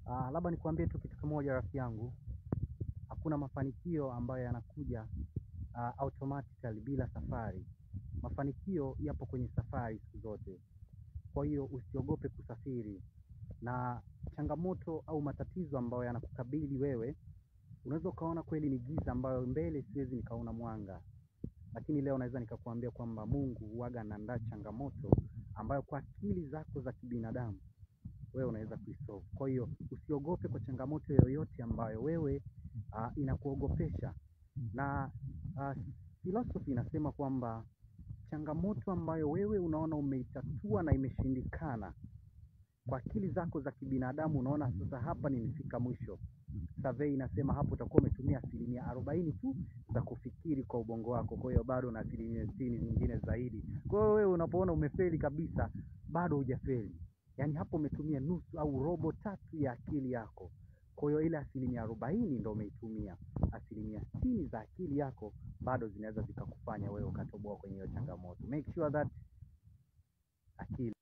Labda nikuambie tu kitu kimoja rafiki yangu, hakuna mafanikio ambayo yanakuja automatically bila safari. Mafanikio yapo kwenye safari siku zote. Kwa hiyo usiogope kusafiri. Na changamoto au matatizo ambayo yanakukabili wewe, unaweza ukaona kweli ni giza ambayo mbele siwezi nikaona mwanga. Lakini leo naweza nikakuambia kwamba Mungu huwaga anaandaa changamoto ambayo kwa akili zako za kibinadamu wewe unaweza kuisolve. Kwa hiyo usiogope kwa changamoto yoyote ambayo wewe inakuogopesha. Na philosophy inasema kwamba changamoto ambayo wewe unaona umeitatua na imeshindikana, kwa akili zako za kibinadamu unaona sasa hapa nimefika mwisho. Survey inasema hapo utakuwa umetumia 40% tu za kufikiri kwa ubongo wako. Kwa hiyo bado na 60% nyingine zaidi. Kwa hiyo wewe unapoona umefeli kabisa, bado hujafeli. Yaani hapo umetumia nusu au robo tatu ya akili yako. Kwa hiyo ile 40% ndio umeitumia. 60% za akili yako bado zinaweza zikakufanya wewe ukatoboa kwenye hiyo changamoto. Make sure that akili